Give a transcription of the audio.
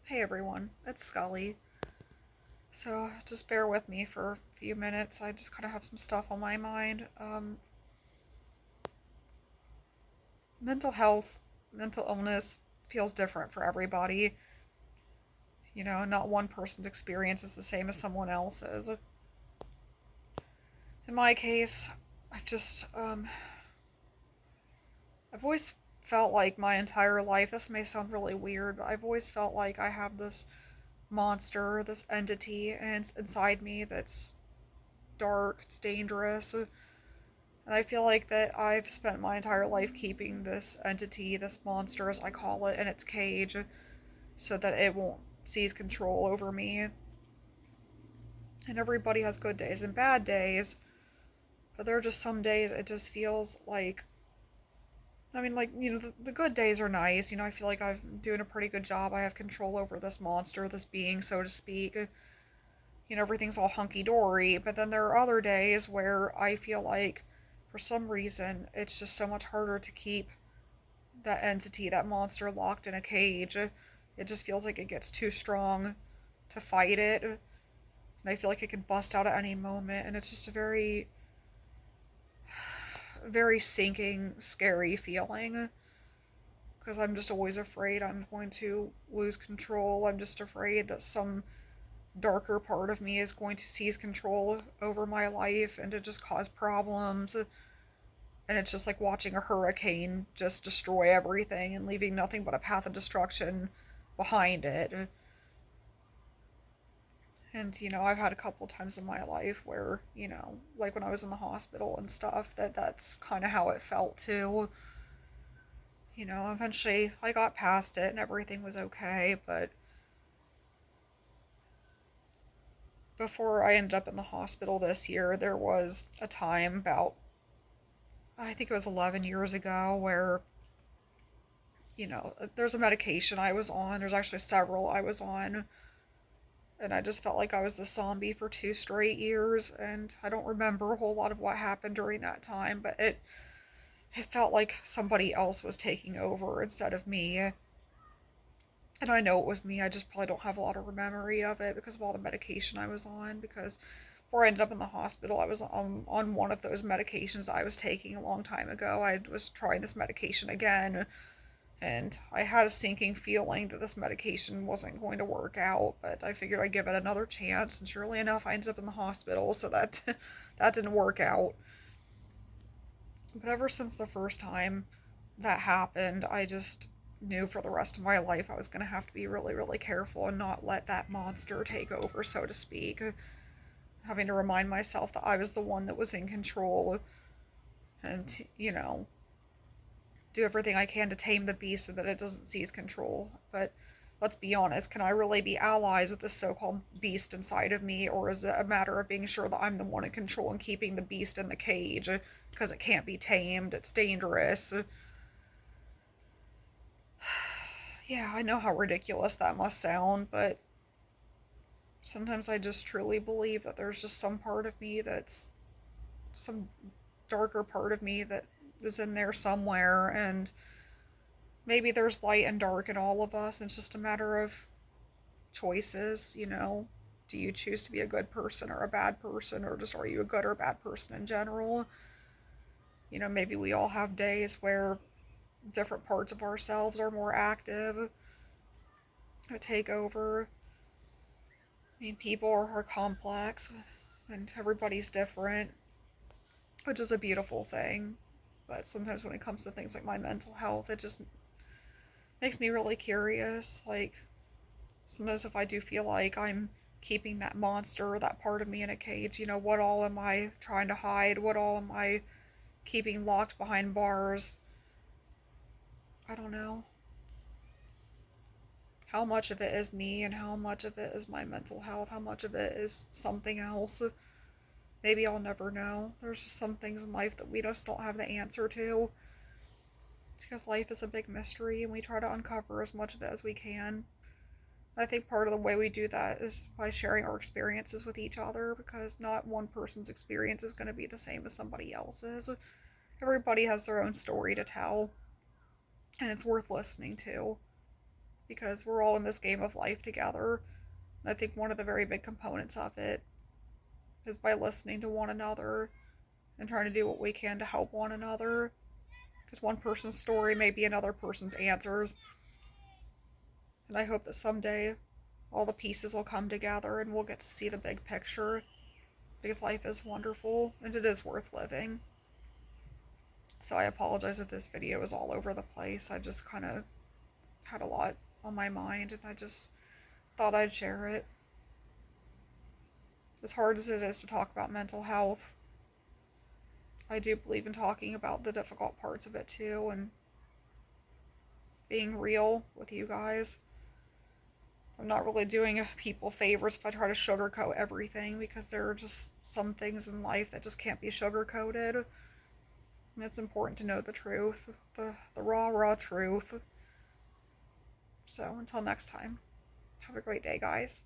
Hey everyone, it's Skully. So just bear with me for a few minutes. I just kind of have some stuff on my mind. Mental health, mental illness feels different for everybody. Not one person's experience is the same as someone else's. In my case, I've just, I've always felt like my entire life, this may sound really weird, but I've always felt like I have this monster, this entity inside me that's dark, it's dangerous. And I feel like that I've spent my entire life keeping this entity, this monster as I call it, in its cage so that it won't seize control over me. And everybody has good days and bad days, but there are just some days it just feels like. The good days are nice. I feel like I'm doing a pretty good job. I have control over this monster, this being, so to speak. Everything's all hunky dory. But then there are other days where I feel like, for some reason, it's just so much harder to keep that entity, that monster locked in a cage. It just feels like it gets too strong to fight it. And I feel like it could bust out at any moment. And it's just a very, very sinking, scary feeling. Because I'm just always afraid I'm going to lose control. I'm just afraid that some darker part of me is going to seize control over my life and to just cause problems. And it's just like watching a hurricane just destroy everything and leaving nothing but a path of destruction behind it. And I've had a couple times in my life where, like when I was in the hospital and stuff, that's kind of how it felt too. Eventually I got past it and everything was okay, but before I ended up in the hospital this year, there was a time about, I think it was 11 years ago, where there's a medication I was on. There's actually several I was on. And I just felt like I was the zombie for 2 straight years. And I don't remember a whole lot of what happened during that time, but it felt like somebody else was taking over instead of me. And I know it was me. I just probably don't have a lot of memory of it because of all the medication I was on. Because before I ended up in the hospital, I was on one of those medications I was taking a long time ago. I was trying this medication again, and I had a sinking feeling that this medication wasn't going to work out, but I figured I'd give it another chance, and surely enough, I ended up in the hospital, so that that didn't work out. But ever since the first time that happened, I just knew for the rest of my life I was going to have to be really, really careful and not let that monster take over, so to speak. Having to remind myself that I was the one that was in control and, do everything I can to tame the beast so that it doesn't seize control. But let's be honest, can I really be allies with this so called beast inside of me, or is it a matter of being sure that I'm the one in control and keeping the beast in the cage because it can't be tamed, it's dangerous? Yeah, I know how ridiculous that must sound, but sometimes I just truly believe that there's just some part of me that's some darker part of me that is in there somewhere, and maybe there's light and dark in all of us. And it's just a matter of choices. Do you choose to be a good person or a bad person, or just are you a good or bad person in general? Maybe we all have days where different parts of ourselves are more active, take over. People are complex and everybody's different, which is a beautiful thing. But sometimes when it comes to things like my mental health, it just makes me really curious. Like, sometimes if I do feel like I'm keeping that monster, that part of me in a cage, what all am I trying to hide? What all am I keeping locked behind bars? I don't know. How much of it is me and how much of it is my mental health? How much of it is something else? Maybe I'll never know. There's just some things in life that we just don't have the answer to because life is a big mystery and we try to uncover as much of it as we can. I think part of the way we do that is by sharing our experiences with each other, because not one person's experience is going to be the same as somebody else's. Everybody has their own story to tell, and it's worth listening to. because we're all in this game of life together. And I think one of the very big components of it is by listening to one another and trying to do what we can to help one another. Because one person's story may be another person's answers. And I hope that someday all the pieces will come together and we'll get to see the big picture. Because life is wonderful and it is worth living. So I apologize if this video is all over the place. I just kind of had a lot on my mind and I just thought I'd share it. As hard as it is to talk about mental health, I do believe in talking about the difficult parts of it too and being real with you guys. I'm not really doing people favors if I try to sugarcoat everything because there are just some things in life that just can't be sugarcoated. And it's important to know the truth, the raw truth. So until next time, have a great day, guys.